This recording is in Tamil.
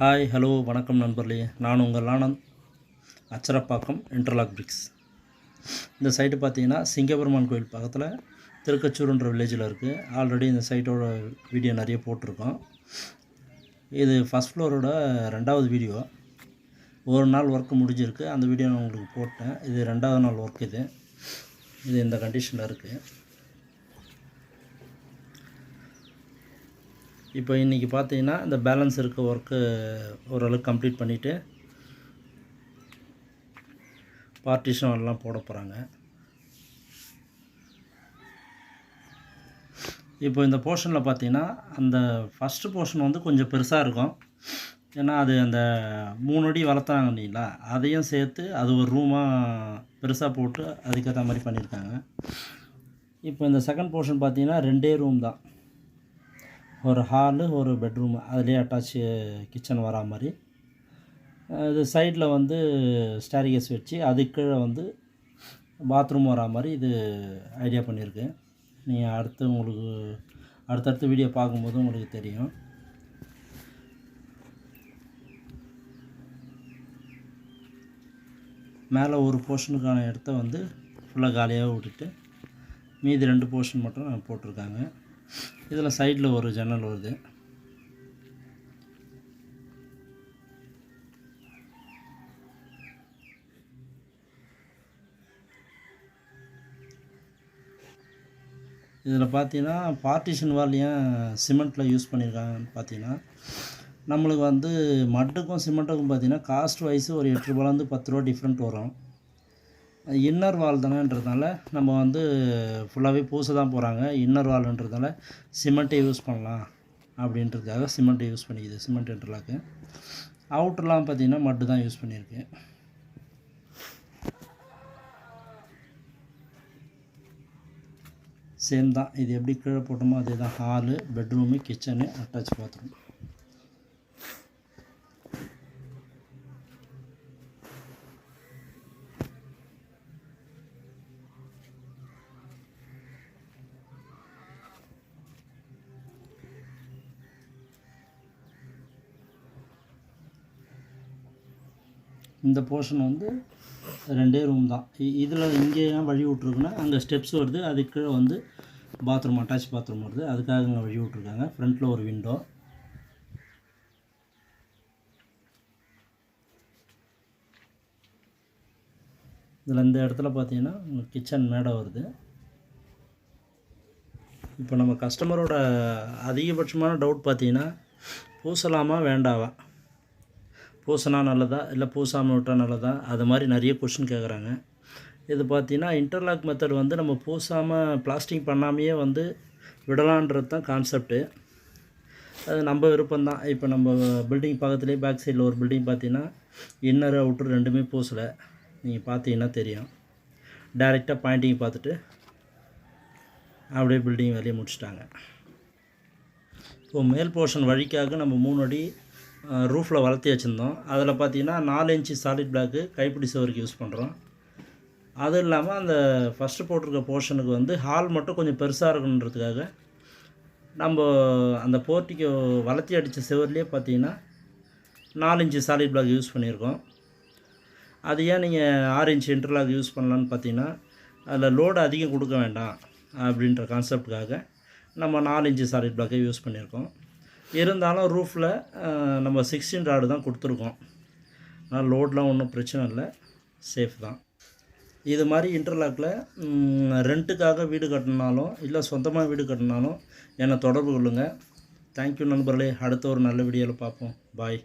ஹாய் ஹலோ வணக்கம் நண்பர்களே. நான் உங்கள் ஆனந்த். Acharapakkam interlock bricks. இந்த சைட்டு பார்த்தீங்கன்னா சிங்கப்பெருமான் கோயில் பக்கத்தில் திருக்கச்சூருன்ற வில்லேஜில் இருக்குது. ஆல்ரெடி இந்த சைட்டோட வீடியோ நிறைய போட்டிருக்கோம். இது ஃபஸ்ட் ஃப்ளோரோட 2வது வீடியோ. ஒரு நாள் ஒர்க்கு முடிஞ்சிருக்கு, அந்த வீடியோ நான் உங்களுக்கு போட்டேன். இது 2வது நாள் ஒர்க். இது இந்த கண்டிஷனில் இருக்குது. இப்போ இன்றைக்கி பார்த்தீங்கன்னா இந்த பேலன்ஸ் இருக்க ஒர்க்கு ஓரளவுக்கு கம்ப்ளீட் பண்ணிவிட்டு பார்ட்டிஷன் எல்லாம் போட போகிறாங்க. இப்போ இந்த போர்ஷனில் பார்த்தீங்கன்னா அந்த ஃபஸ்ட்டு போர்ஷன் வந்து கொஞ்சம் பெருசாக இருக்கும். ஏன்னா அது அந்த 3 அடி வளர்த்தாங்க இல்லைங்களா, அதையும் சேர்த்து அது ஒரு ரூமாக பெருசாக போட்டு அதுக்கேற்ற மாதிரி பண்ணியிருக்காங்க. இப்போ இந்த செகண்ட் போர்ஷன் பார்த்தீங்கன்னா 2 ரூம் தான். ஒரு ஹாலு, ஒரு பெட்ரூம், அதுலேயே அட்டாச் கிச்சன் வரா மாதிரி. இது சைடில் வந்து ஸ்டேர்கேஸ் வச்சு அதுக்கு கீழே வந்து பாத்ரூம் வரா மாதிரி இது ஐடியா பண்ணியிருக்கு. நீங்கள் அடுத்தடுத்த வீடியோ பார்க்கும்போது உங்களுக்கு தெரியும். மேலே ஒரு போர்ஷனுக்கான இடத்த வந்து ஃபுல்லாக காலியாக விட்டுட்டு மீதி 2 போர்ஷன் மட்டும் போட்டிருக்காங்க. இதில் சைடில் ஒரு ஜன்னல் வருது. இதில் பார்த்தீங்கன்னா பார்ட்டிஷன் வால் ஏன் சிமெண்ட்டில் யூஸ் பண்ணியிருக்காங்கன்னு பார்த்தீங்கன்னா, நம்மளுக்கு வந்து மட்டுக்கும் சிமெண்ட்டுக்கும் பார்த்தீங்கன்னா காஸ்ட் வைஸு ஒரு 8 ரூபாலேருந்து 10 ரூபா டிஃப்ரெண்ட் வரும். இன்னர் வால் தானேன்றதுனால நம்ம வந்து ஃபுல்லாகவே பூச தான் போகிறாங்க. இன்னர் வால்ன்றதால சிமெண்ட்டை யூஸ் பண்ணலாம் அப்படின்றதுக்காக சிமெண்ட்டை யூஸ் பண்ணிக்குது. Cement interlock. அவுட்டர்லாம் பார்த்திங்கன்னா மட்டு தான் யூஸ் பண்ணியிருக்கு. சேம் தான். இது எப்படி கீழே போட்டோமோ அதே தான். Hall, bedroom, kitchen, attach bathroom. இந்த போர்ஷன் வந்து 2 ரூம் தான். இதில் இங்கே ஏன் வழி விட்ருக்குன்னா அங்கே ஸ்டெப்ஸ் வருது, அதுக்கு கீழே வந்து பாத்ரூம், அட்டாச் பாத்ரூம் வருது, அதுக்காக இங்கே வழி விட்ருக்காங்க. ஃப்ரண்ட்டில் ஒரு விண்டோ. இதில் இந்த இடத்துல பார்த்தீங்கன்னா கிச்சன் மேடை வருது. இப்போ நம்ம கஸ்டமரோட அதிகபட்சமான டவுட் பார்த்தீங்கன்னா பூசலாமா வேண்டாவா, பூசினா நல்லதா இல்லை பூசாமல் விட்டால் நல்லதா, அது மாதிரி நிறைய கொஷின் கேட்குறாங்க. இது பார்த்தீங்கன்னா இன்டர்லாக் மெத்தட் வந்து நம்ம பூசாமல் பிளாஸ்டிக் பண்ணாமையே வந்து விடலான்றது தான் கான்செப்ட்டு. அது நம்ம விருப்பம்தான். இப்போ நம்ம பில்டிங் பக்கத்துலேயே பேக் சைடில் ஒரு பில்டிங் பார்த்தீங்கன்னா இன்னர் அவுட்ரு 2மே பூசலை. நீங்கள் பார்த்தீங்கன்னா தெரியும். டைரெக்டாக பாயிண்டிங் பார்த்துட்டு அப்படியே பில்டிங் வேலையை முடிச்சிட்டாங்க. இப்போ மேல் போர்ஷன் வழிக்காக நம்ம 3 அடி ரூஃபில் வளர்த்தி வச்சுருந்தோம். அதில் பார்த்தீங்கன்னா 4 இன்ச்சு சாலிட் பிளாக்கு கைப்பிடி சுவருக்கு யூஸ் பண்ணுறோம். அதுவும் இல்லாமல் அந்த ஃபஸ்ட்டு போட்டிருக்க போர்ஷனுக்கு வந்து ஹால் மட்டும் கொஞ்சம் பெருசாக இருக்கணுன்றதுக்காக நம்ம அந்த போர்ட்டிக்கு வளர்த்தி அடித்த சுவர்லேயே பார்த்தீங்கன்னா 4 இன்ச்சு சாலிட் பிளாக் யூஸ் பண்ணியிருக்கோம். அது ஏன் நீங்கள் 6 இன்ச்சு இன்டர்லாக் யூஸ் பண்ணலான்னு பார்த்தீங்கன்னா அதில் லோடு அதிகம் கொடுக்க வேண்டாம் அப்படின்ற கான்செப்டுக்காக நம்ம 4 இன்ச்சு சாலிட் பிளாக்கை யூஸ் பண்ணியிருக்கோம். இருந்தாலும் ரூஃபில் நம்ம 16 ராடு தான் கொடுத்துருக்கோம். ஆனால் லோட்லாம் ஒன்றும் பிரச்சனை இல்லை, சேஃப் தான். இது மாதிரி இன்டர்லாக்கில் ரெண்ட்டுக்காக வீடு கட்டினாலும் இல்லை சொந்தமாக வீடு கட்டினாலும் என்னை தொடர்பு கொள்ளுங்கள். தேங்க்யூ நண்பர்களே. அடுத்த ஒரு நல்ல வீடியோவில் பார்ப்போம். பாய்.